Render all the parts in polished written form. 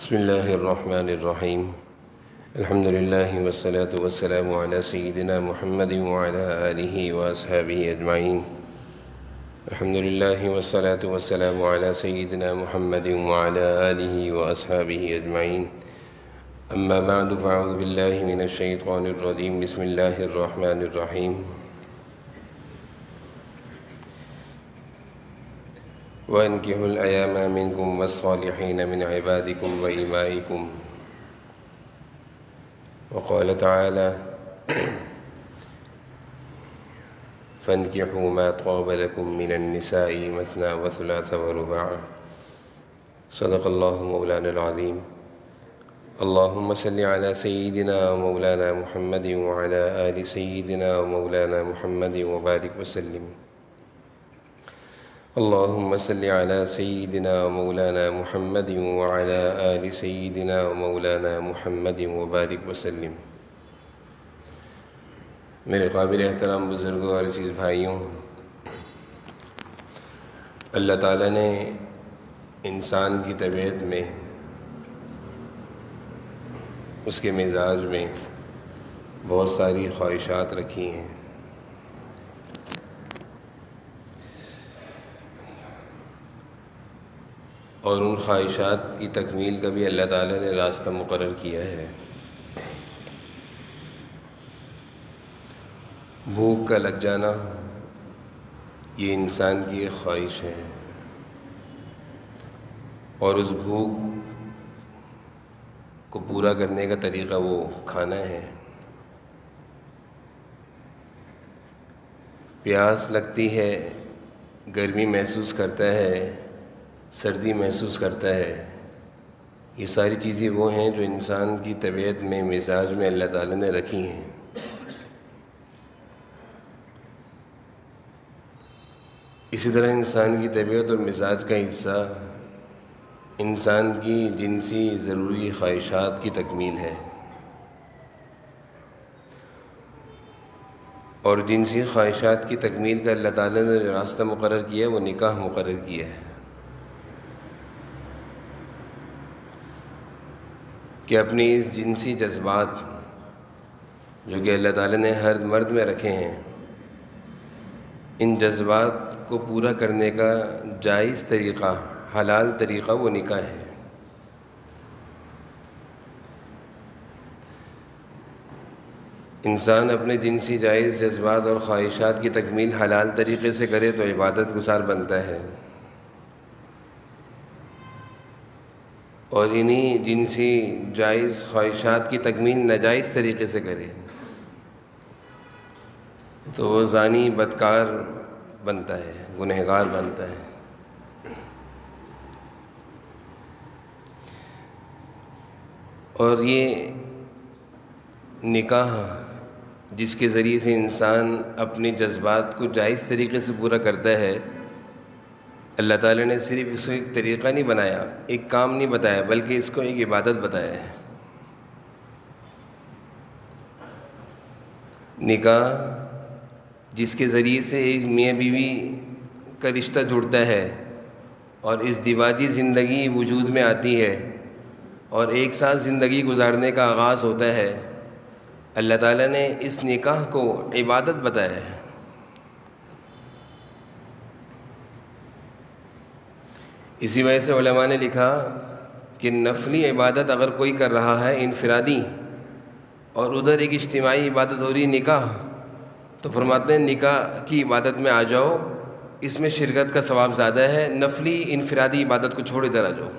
بسم الله الرحمن الرحيم. الحمد لله والصلاة والسلام على سيدنا محمد وعلى آله وأصحابه أجمعين. الحمد لله والصلاة والسلام على سيدنا محمد وعلى آله وأصحابه أجمعين. أما بعد فأعوذ بالله من الشيطان الرجيم. بسم الله الرحمن الرحيم. وَأَنكِحُوا الْأَيَامَ مِنكُمْ وَالصَّالِحِينَ مِنْ عِبَادِكُمْ وَإِمَائِكُمْ. وقال تعالى فَانكِحُوا مَا طَابَ لَكُم مِّنَ النِّسَاءِ مَثْنَىٰ وَثُلَاثَ وَرُبَاعَ. صدق الله مولانا العظيم. اللهم صل على سيدنا ومولانا محمد وعلى آل سيدنا ومولانا محمد وبارك وسلم. اللهم صل على سيدنا ومولانا محمد وعلى آل سيدنا ومولانا محمد وبارك وسلم. میرے قابل احترام بزرگوں اور عزیز بھائیوں، اللہ تعالیٰ نے انسان کی طبیعت میں، اس کے مزاج میں بہت ساری خواہشات رکھی ہیں، اور ان خواہشات کی تکمیل کا بھی اللہ تعالیٰ نے راستہ مقرر کیا ہے۔ بھوک کا لگ جانا یہ انسان کی ایک خواہش ہے، اور اس بھوک کو پورا کرنے کا طریقہ وہ کھانا ہے۔ پیاس لگتی ہے، گرمی محسوس کرتا ہے، سردی محسوس کرتا ہے، یہ ساری چیزیں وہ ہیں جو انسان کی طبیعت میں، مزاج میں اللہ تعالیٰ نے رکھی ہیں۔ اسی طرح انسان کی طبیعت اور مزاج کا حصہ انسان کی جنسی ضروری خواہشات کی تکمیل ہے، اور جنسی خواہشات کی تکمیل کا اللہ تعالیٰ نے جو راستہ مقرر کیا ہے وہ نکاح مقرر کیا ہے، کہ اپنی اس جنسی جذبات جو کہ اللہ تعالیٰ نے ہر مرد میں رکھے ہیں، ان جذبات کو پورا کرنے کا جائز طریقہ، حلال طریقہ وہ نکاح ہے۔ انسان اپنے جنسی جائز جذبات اور خواہشات کی تکمیل حلال طریقے سے کرے تو عبادت گزار بنتا ہے، اور انہی جنسی جائز خواہشات کی تکمیل ناجائز طریقے سے کرے تو وہ زانی، بدکار بنتا ہے، گنہگار بنتا ہے۔ اور یہ نکاح جس کے ذریعے سے انسان اپنے جذبات کو جائز طریقے سے پورا کرتا ہے، اللہ تعالیٰ نے صرف اس کو ایک طریقہ نہیں بنایا، ایک کام نہیں بتایا، بلکہ اس کو ایک عبادت بتایا ہے۔ نکاح جس کے ذریعے سے ایک میاں بیوی کا رشتہ جڑتا ہے اور ازدواجی زندگی وجود میں آتی ہے اور ایک ساتھ زندگی گزارنے کا آغاز ہوتا ہے، اللہ تعالیٰ نے اس نکاح کو عبادت بتایا ہے۔ اسی وجہ سے علماء نے لکھا کہ نفلی عبادت اگر کوئی کر رہا ہے انفرادی، اور ادھر ایک اجتماعی عبادت ہو رہی نکاح، تو فرماتے ہیں نکاح کی عبادت میں آ جاؤ، اس میں شرکت کا ثواب زیادہ ہے، نفلی انفرادی عبادت کو چھوڑ ادھر آ جاؤ،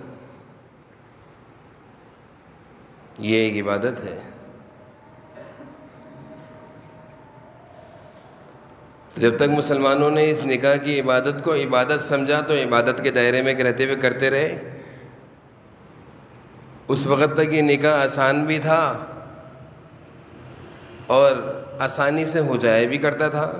یہ ایک عبادت ہے۔ جب تک مسلمانوں نے اس نکاح کی عبادت کو عبادت سمجھا تو عبادت کے دائرے میں رہتے ہوئے کرتے رہے۔ اس وقت تک یہ نکاح آسان بھی تھا اور آسانی سے ہو جایا بھی کرتا تھا،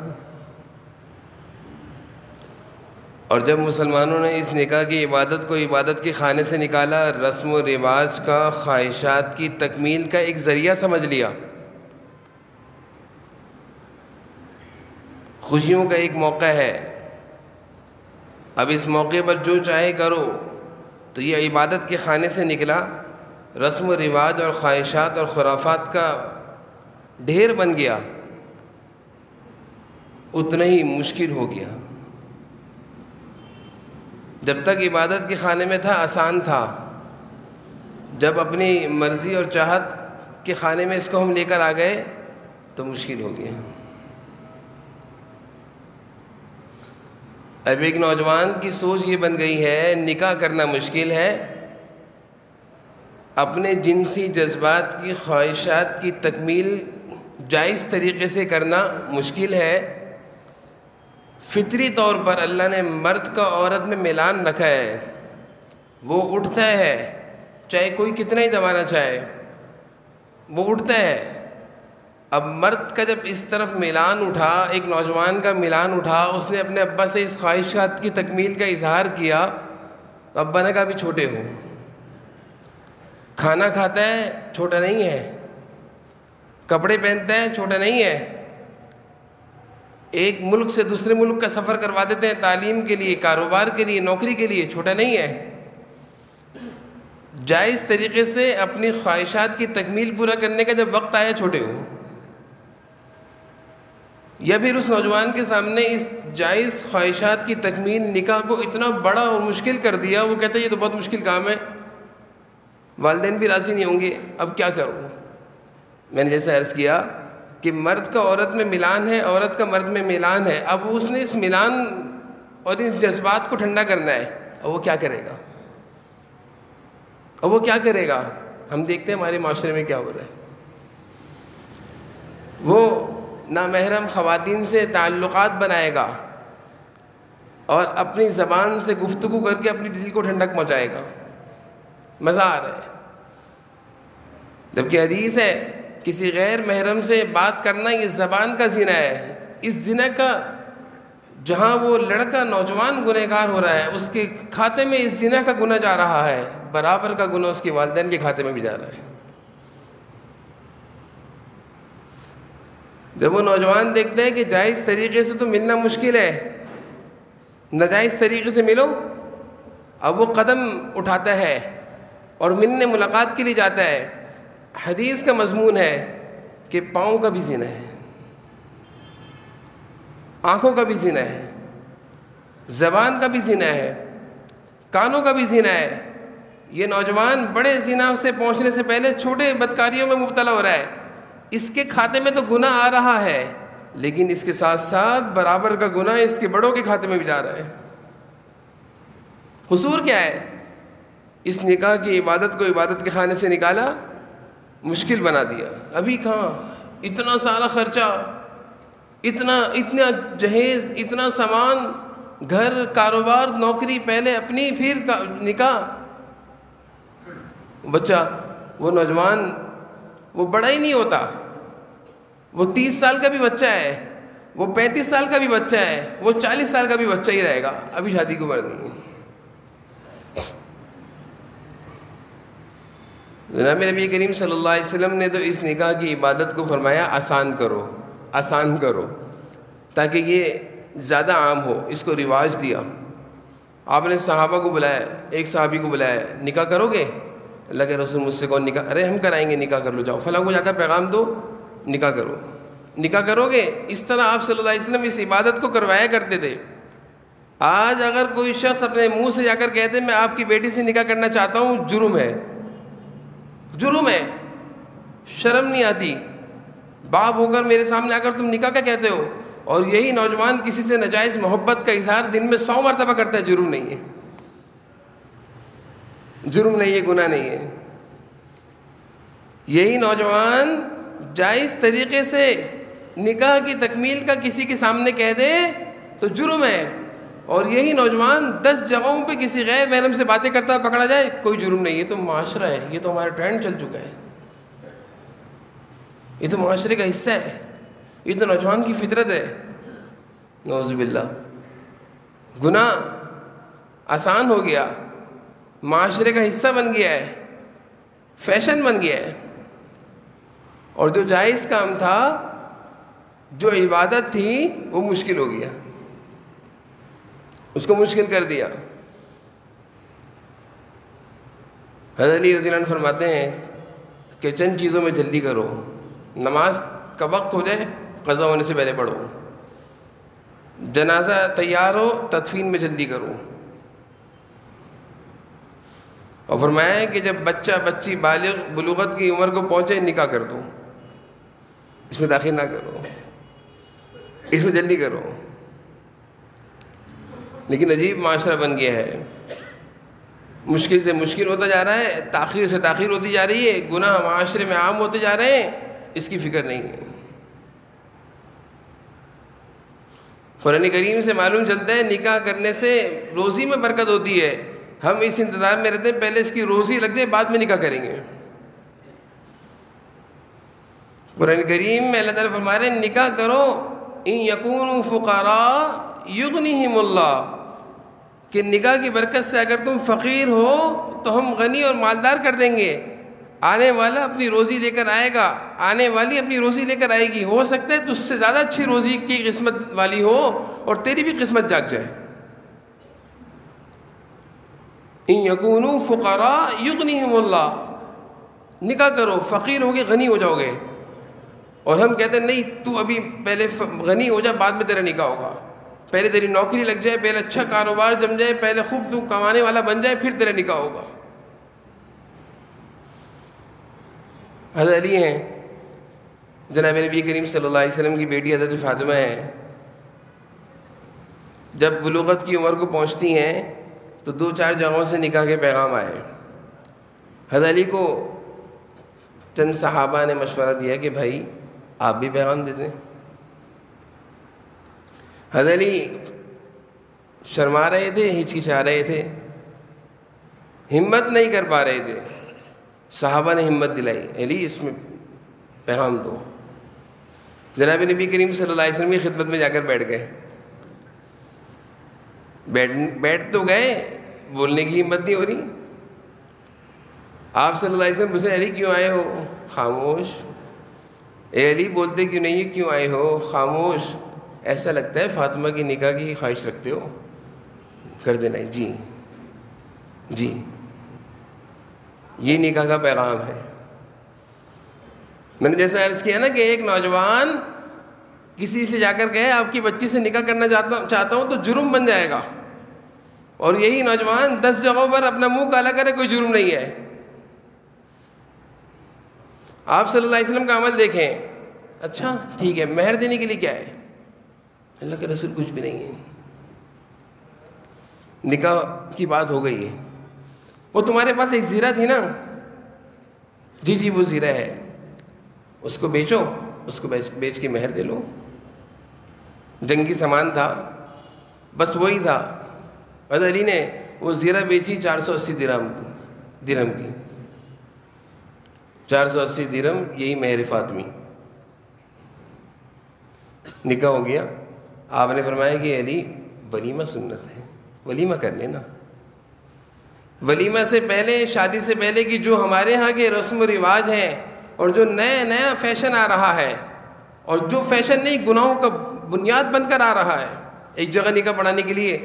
اور جب مسلمانوں نے اس نکاح کی عبادت کو عبادت کے خانے سے نکالا، رسم و رواج کا، خواہشات کی تکمیل کا ایک ذریعہ سمجھ لیا، خوشیوں کا ایک موقع ہے، اب اس موقع پر جو چاہے کرو، تو یہ عبادت کے خانے سے نکلا رسم و رواج اور خواہشات اور خرافات کا ڈھیر بن گیا اتنا ہی مشکل ہو گیا۔ جب تک عبادت کے خانے میں تھا آسان تھا، جب اپنی مرضی اور چاہت کے خانے میں اس کو ہم لے کر آ گئے تو مشکل ہو گیا۔ اب ایک نوجوان کی سوچ یہ بن گئی ہے نکاح کرنا مشکل ہے، اپنے جنسی جذبات کی خواہشات کی تکمیل جائز طریقے سے کرنا مشکل ہے۔ فطری طور پر اللہ نے مرد کا عورت میں ملان رکھا ہے، وہ اٹھتا ہے چاہے کوئی کتنا ہی دبانا چاہے، وہ اٹھتا ہے۔ اب مرد کا جب اس طرف ملان اٹھا، ایک نوجوان کا ملان اٹھا، اس نے اپنے ابا سے اس خواہشات کی تکمیل کا اظہار کیا تو ابا نے کہا بھی چھوٹے ہو، کھانا کھاتا ہے چھوٹا نہیں ہے، کپڑے پہنتا ہے چھوٹا نہیں ہے، ایک ملک سے دوسرے ملک کا سفر کروا دیتے ہیں تعلیم کے لیے، کاروبار کے لیے، نوکری کے لیے، چھوٹا نہیں ہے۔ جائز طریقے سے اپنی خواہشات کی تکمیل پورا کرنے کا جب وقت آیا چھوٹے ہو، یا پھر اس نوجوان کے سامنے اس جائز خواہشات کی تکمیل نکاح کو اتنا بڑا اور مشکل کر دیا، وہ کہتا ہے یہ تو بہت مشکل کام ہے، والدین بھی راضی نہیں ہوں گے، اب کیا کروں؟ میں نے جیسے عرض کیا کہ مرد کا عورت میں ملان ہے، عورت کا مرد میں ملان ہے، اب اس نے اس ملان اور اس جذبات کو ٹھنڈا کرنا ہے، اب وہ کیا کرے گا؟ اب وہ کیا کرے گا؟ ہم دیکھتے ہیں ہمارے معاشرے میں کیا ہو رہا ہے۔ وہ نامحرم خواتین سے تعلقات بنائے گا اور اپنی زبان سے گفتگو کر کے اپنی دل کو ٹھنڈک پہنچائے گا، مزہ آ رہا ہے۔ جبکہ حدیث ہے کسی غیر محرم سے بات کرنا یہ زبان کا زنا ہے، اس زنا کا جہاں وہ لڑکا نوجوان گنہگار ہو رہا ہے اس کے کھاتے میں اس زنا کا گناہ جا رہا ہے، برابر کا گناہ اس کے والدین کے کھاتے میں بھی جا رہا ہے۔ جب وہ نوجوان دیکھتا ہے کہ جائز طریقے سے تو ملنا مشکل ہے، ناجائز طریقے سے ملو، اب وہ قدم اٹھاتا ہے اور ملنے ملاقات کے لیے جاتا ہے۔ حدیث کا مضمون ہے کہ پاؤں کا بھی زنا ہے، آنکھوں کا بھی زنا ہے، زبان کا بھی زنا ہے، کانوں کا بھی زنا ہے۔ یہ نوجوان بڑے زنا سے پہنچنے سے پہلے چھوٹے بدکاریوں میں مبتلا ہو رہا ہے، اس کے کھاتے میں تو گناہ آ رہا ہے لیکن اس کے ساتھ ساتھ برابر کا گناہ اس کے بڑوں کے کھاتے میں بھی جا رہا ہے۔ قصور کیا ہے؟ اس نکاح کی عبادت کو عبادت کے خانے سے نکالا، مشکل بنا دیا۔ ابھی کہاں اتنا سارا خرچہ، اتنا جہیز، اتنا سامان، گھر، کاروبار، نوکری، پہلے اپنی پھر نکاح۔ بچہ، وہ نوجوان وہ بڑا ہی نہیں ہوتا، وہ 30 سال کا بھی بچہ ہے، وہ 35 سال کا بھی بچہ ہے، وہ 40 سال کا بھی بچہ ہی رہے گا، ابھی شادی کی عمر نہیں ہے۔ جناب نبی کریم صلی اللہ علیہ وسلم نے تو اس نکاح کی عبادت کو فرمایا آسان کرو، آسان کرو، تاکہ یہ زیادہ عام ہو، اس کو رواج دیا۔ آپ نے صحابہ کو بلایا، ایک صحابی کو بلایا، نکاح کرو گے؟ اللہ کے رسول مجھ سے کون نکاح؟ ارے ہم کرائیں گے، نکاح کر لو، جاؤ فلاں کو جا کر پیغام دو، نکاح کرو، نکاح کرو گے۔ اس طرح آپ صلی اللہ علیہ وسلم اس عبادت کو کروایا کرتے تھے۔ آج اگر کوئی شخص اپنے منہ سے جا کر کہتے میں آپ کی بیٹی سے نکاح کرنا چاہتا ہوں، جرم ہے، جرم ہے، شرم نہیں آتی۔ باپ ہو کر میرے سامنے آ کر تم نکاح کیا کہتے ہو؟ اور یہی نوجوان کسی سے ناجائز محبت کا اظہار دن میں 100 مرتبہ کرتا ہے، جرم نہیں ہے، جرم نہیں ہے، گناہ نہیں ہے۔ یہی نوجوان جائز طریقے سے نکاح کی تکمیل کا کسی کے سامنے کہہ دے تو جرم ہے، اور یہی نوجوان 10 جگہوں پہ کسی غیر محرم سے باتیں کرتا ہوا پکڑا جائے، کوئی جرم نہیں۔ یہ تو معاشرہ ہے، یہ تو ہمارا ٹرینڈ چل چکا ہے، یہ تو معاشرے کا حصہ ہے، یہ تو نوجوان کی فطرت ہے۔ نعوذ باللہ، گناہ آسان ہو گیا، معاشرے کا حصہ بن گیا ہے، فیشن بن گیا ہے، اور جو جائز کام تھا، جو عبادت تھی، وہ مشکل ہو گیا، اس کو مشکل کر دیا۔ حضرت علی رضی اللہ عنہ فرماتے ہیں کہ چند چیزوں میں جلدی کرو، نماز کا وقت ہو جائے قضا ہونے سے پہلے پڑھو، جنازہ تیار ہو تدفین میں جلدی کرو، اور فرمایا ہے کہ جب بچہ بچی بالغ بلوغت کی عمر کو پہنچے نکاح کر دو، اس میں داخل نہ کرو، اس میں جلدی کرو۔ لیکن عجیب معاشرہ بن گیا ہے، مشکل سے مشکل ہوتا جا رہا ہے، تاخیر سے تاخیر ہوتی جا رہی ہے، گناہ معاشرے میں عام ہوتے جا رہے ہیں، اس کی فکر نہیں ہے۔ قرآن کریم سے معلوم چلتا ہے نکاح کرنے سے روزی میں برکت ہوتی ہے، ہم اس انتظار میں رہتے ہیں پہلے اس کی روزی لگ جائے بعد میں نکاح کریں گے۔ قرآن کریم میں اللہ تعالیٰ فرما رہے ہیں نکاح کرو ان یکونوا فقراء یغنیہم اللہ، کہ نکاح کی برکت سے اگر تم فقیر ہو تو ہم غنی اور مالدار کر دیں گے۔ آنے والا اپنی روزی لے کر آئے گا، آنے والی اپنی روزی لے کر آئے گی، ہو سکتا ہے تجھ سے زیادہ اچھی روزی کی قسمت والی ہو اور تیری بھی قسمت جاگ جائے۔ ان یکونوا فقراء یغنیہم اللہ، نکاح کرو، فقیر ہوگے غنی ہو جاؤ گے، اور ہم کہتے ہیں نہیں تو ابھی پہلے غنی ہو جا بعد میں تیرا نکاح ہوگا، پہلے تیری نوکری لگ جائے، پہلے اچھا کاروبار جم جائے، پہلے خوب تو کمانے والا بن جائے، پھر تیرا نکاح ہوگا۔ حضرت علی ہیں، جناب نبی کریم صلی اللہ علیہ وسلم کی بیٹی حضرت فاطمہ ہیں، جب بلوغت کی عمر کو پہنچتی ہیں تو 2-4 جگہوں سے نکاح کے پیغام آئے۔ حضرت علی کو چند صحابہ نے مشورہ دیا کہ بھائی آپ بھی پیغام دے دیں۔ حضرت علی شرما رہے تھے، ہچکچا رہے تھے، ہمت نہیں کر پا رہے تھے۔ صحابہ نے ہمت دلائی، علی اس میں پیغام دو۔ جناب نبی کریم صلی اللہ علیہ وسلم کی خدمت میں جا کر بیٹھ گئے، بیٹھ تو گئے، بولنے کی ہمت نہیں ہو رہی۔ آپ صلی اللہ علیہ وسلم پوچھے علی کیوں آئے ہو؟ خاموش۔ اے علی بولتے کیوں نہیں ہے کیوں آئے ہو؟ خاموش۔ ایسا لگتا ہے فاطمہ کی نکاح کی خواہش رکھتے ہو، کر دینا۔ جی جی یہ نکاح کا پیغام ہے۔ میں نے جیسا عرض کیا نا کہ ایک نوجوان کسی سے جا کر کہے آپ کی بچی سے نکاح کرنا چاہتا ہوں تو جرم بن جائے گا، اور یہی نوجوان 10 جگہوں پر اپنا منہ کالا کرے کوئی جرم نہیں ہے۔ آپ صلی اللہ علیہ وسلم کا عمل دیکھیں۔ اچھا ٹھیک ہے، مہر دینے کے لیے کیا ہے؟ اللہ کے رسول کچھ بھی نہیں ہے، نکاح کی بات ہو گئی ہے۔ وہ تمہارے پاس ایک زیرہ تھی نا؟ جی جی وہ زیرہ ہے، اس کو بیچو، اس کو بیچ کے مہر دے لو۔ جنگی سامان تھا، بس وہی تھا۔ حضرت علی نے وہ زیرہ بیچی 480 درہم کی، 480 درہم، یہی مہر فاطمی۔ نکاح ہو گیا۔ آپ نے فرمایا کہ علی ولیمہ سنت ہے، ولیمہ کر لینا۔ ولیمہ سے پہلے، شادی سے پہلے کی جو ہمارے ہاں کے رسم و رواج ہیں، اور جو نیا فیشن آ رہا ہے، اور جو فیشن نہیں گناہوں کا بنیاد بن کر آ رہا ہے۔ ایک جگہ نکاح پڑھانے کے لیے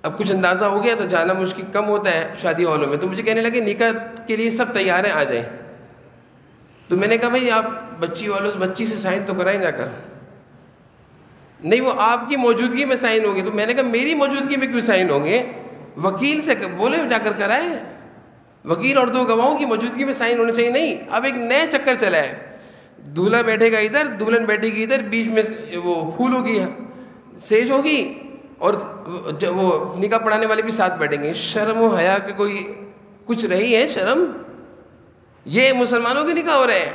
اب کچھ اندازہ ہو گیا تو جانا مشکل کم ہوتا ہے شادی ہالوں میں، تو مجھے کہنے لگے نکاح کے لیے سب تیار ہیں، آ جائیں۔ تو میں نے کہا بھائی آپ بچی سے سائن تو کرائیں جا کر۔ نہیں وہ آپ کی موجودگی میں سائن ہوں گے۔ تو میں نے کہا میری موجودگی میں کیوں سائن ہوں گے؟ وکیل سے بولے جا کر کرائے، وکیل اور 2 گواہوں کی موجودگی میں سائن ہونے چاہیے۔ نہیں، اب ایک نئے چکر چلا ہے، دولہا بیٹھے گا ادھر، دلہن بیٹھے گی ادھر، بیچ میں وہ پھول ہوگی، سیج ہوگی، اور وہ نکاح پڑھانے والے بھی ساتھ بیٹھیں گے۔ شرم و حیا کہ کوئی کچھ رہی ہے شرم؟ یہ مسلمانوں کے نکاح ہو رہے ہیں،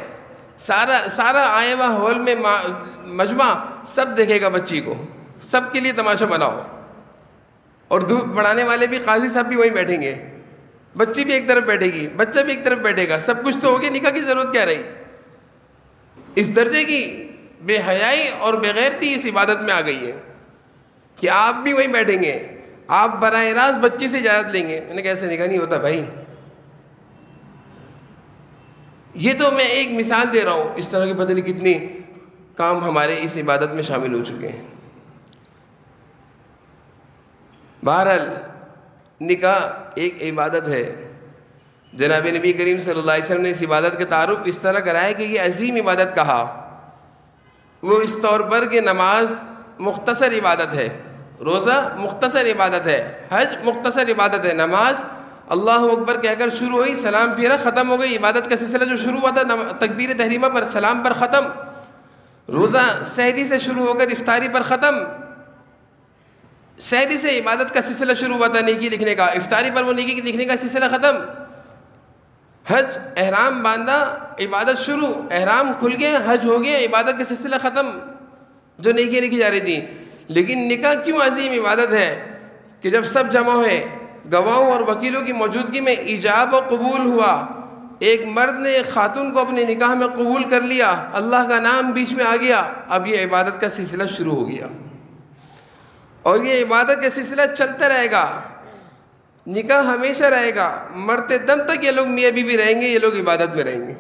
سارا آئے ہوا ہال میں مجمع سب دیکھے گا بچی کو، سب کے لیے تماشا بناؤ، اور پڑھانے والے بھی، قاضی صاحب بھی وہیں بیٹھیں گے، بچی بھی ایک طرف بیٹھے گی، بچہ بھی ایک طرف بیٹھے گا، سب کچھ تو ہو گیا، نکاح کی ضرورت کیا رہی؟ اس درجے کی بے حیائی اور بے غیرتی اس عبادت میں آ گئی ہے کہ آپ بھی وہیں بیٹھیں گے، آپ براہ راست بچی سے اجازت لیں گے۔ میں نے کہا ایسے نکاح نہیں ہوتا بھائی۔ یہ تو میں ایک مثال دے رہا ہوں، اس طرح کے پتہ نہیں کتنے کام ہمارے اس عبادت میں شامل ہو چکے ہیں۔ بہرحال نکاح ایک عبادت ہے، جناب نبی کریم صلی اللہ علیہ وسلم نے اس عبادت کا تعارف اس طرح کرایا کہ یہ عظیم عبادت کہا، وہ اس طور پر کہ نماز مختصر عبادت ہے، روزہ مختصر عبادت ہے، حج مختصر عبادت ہے، نماز اللہ اکبر کہہ کر شروع ہوئی، سلام پھیرا، ختم ہو گئی۔ عبادت کا سلسلہ جو شروع ہوا تھا تکبیر تحریمہ پر، سلام پر ختم۔ روزہ سحری سے شروع ہو کر افطاری پر ختم۔ سحری سے عبادت کا سلسلہ شروع ہوا تھا نیکی لکھنے کا، افطاری پر وہ نیکی لکھنے کا سلسلہ ختم۔ حج احرام باندھا، عبادت شروع، احرام کھل گیا، حج ہو گیا، عبادت کا سلسلہ ختم جو نیکی لکھی جا رہی تھی۔ لیکن نکاح کیوں عظیم عبادت ہے کہ جب سب جمع ہوئے، گواہوں اور وکیلوں کی موجودگی میں ایجاب و قبول ہوا، ایک مرد نے ایک خاتون کو اپنے نکاح میں قبول کر لیا، اللہ کا نام بیچ میں آ گیا، اب یہ عبادت کا سلسلہ شروع ہو گیا، اور یہ عبادت کا سلسلہ چلتا رہے گا، نکاح ہمیشہ رہے گا، مرتے دم تک یہ لوگ میاں بیوی رہیں گے، یہ لوگ عبادت میں رہیں گے،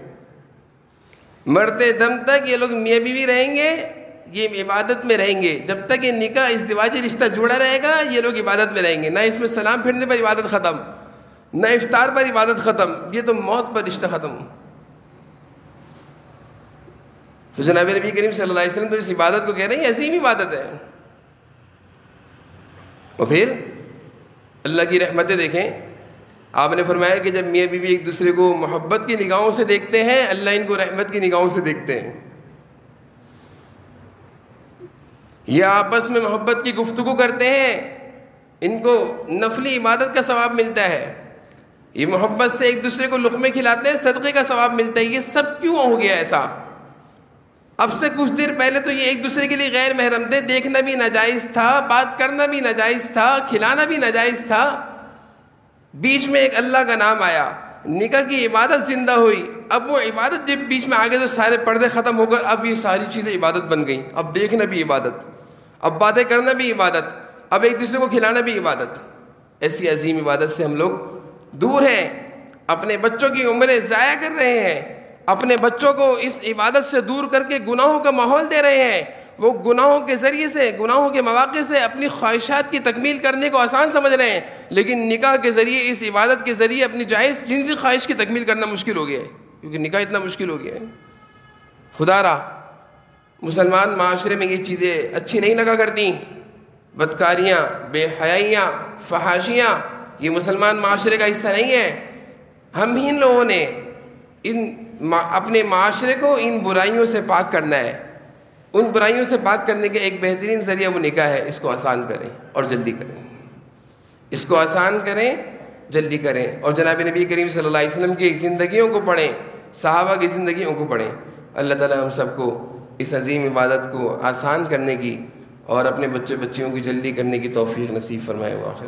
مرتے دم تک یہ لوگ میاں بیوی رہیں گے، یہ عبادت میں رہیں گے، جب تک یہ نکاح ازدواجی رشتہ جڑا رہے گا یہ لوگ عبادت میں رہیں گے، نہ اس میں سلام پھرنے پر عبادت ختم، نہ افطار پر عبادت ختم، یہ تو موت پر رشتہ ختم۔ تو جناب نبی کریم صلی اللہ علیہ وسلم تو اس عبادت کو کہہ رہے ہیں عظیم عبادت ہے۔ اور پھر اللہ کی رحمتیں دیکھیں، آپ نے فرمایا کہ جب میاں بیوی ایک دوسرے کو محبت کی نگاہوں سے دیکھتے ہیں، اللہ ان کو رحمت کی نگاہوں سے دیکھتے ہیں۔ یہ آپس میں محبت کی گفتگو کرتے ہیں، ان کو نفلی عبادت کا ثواب ملتا ہے، یہ محبت سے ایک دوسرے کو لقمے کھلاتے ہیں، صدقے کا ثواب ملتا ہے۔ یہ سب کیوں ہو گیا ایسا؟ اب سے کچھ دیر پہلے تو یہ ایک دوسرے کے لیے غیر محرم تھے، دیکھنا بھی ناجائز تھا، بات کرنا بھی ناجائز تھا، کھلانا بھی ناجائز تھا، بیچ میں ایک اللہ کا نام آیا، نکاح کی عبادت زندہ ہوئی، اب وہ عبادت جب بیچ میں آگے تو سارے پردے ختم ہو کر اب یہ ساری چیزیں عبادت بن گئیں، اب دیکھنا بھی عبادت، اب باتیں کرنا بھی عبادت، اب ایک دوسرے کو کھلانا بھی عبادت۔ ایسی عظیم عبادت سے ہم لوگ دور ہیں، اپنے بچوں کی عمریں ضائع کر رہے ہیں، اپنے بچوں کو اس عبادت سے دور کر کے گناہوں کا ماحول دے رہے ہیں، وہ گناہوں کے ذریعے سے، گناہوں کے مواقع سے اپنی خواہشات کی تکمیل کرنے کو آسان سمجھ رہے ہیں، لیکن نکاح کے ذریعے، اس عبادت کے ذریعے اپنی جائز جنسی خواہش کی تکمیل کرنا مشکل ہو گیا ہے، کیونکہ نکاح اتنا مشکل ہو گیا ہے۔ خدا را مسلمان معاشرے میں یہ چیزیں اچھی نہیں لگا کرتی، بدکاریاں، بے حیائیاں، فحاشیاں، یہ مسلمان معاشرے کا حصہ نہیں ہے۔ ہم ہی ان لوگوں نے اپنے معاشرے کو ان برائیوں سے پاک کرنا ہے، ان برائیوں سے پاک کرنے کے ایک بہترین ذریعہ وہ نکاح ہے۔ اس کو آسان کریں اور جلدی کریں، اس کو آسان کریں، جلدی کریں، اور جناب نبی کریم صلی اللہ علیہ وسلم کی زندگیوں کو پڑھیں، صحابہ کی زندگیوں کو پڑھیں۔ اللہ تعالی ہم سب کو اس عظیم عبادت کو آسان کرنے کی اور اپنے بچوں بچیوں کی جلدی کرنے کی توفیق نصیب فرمائے۔ وآخر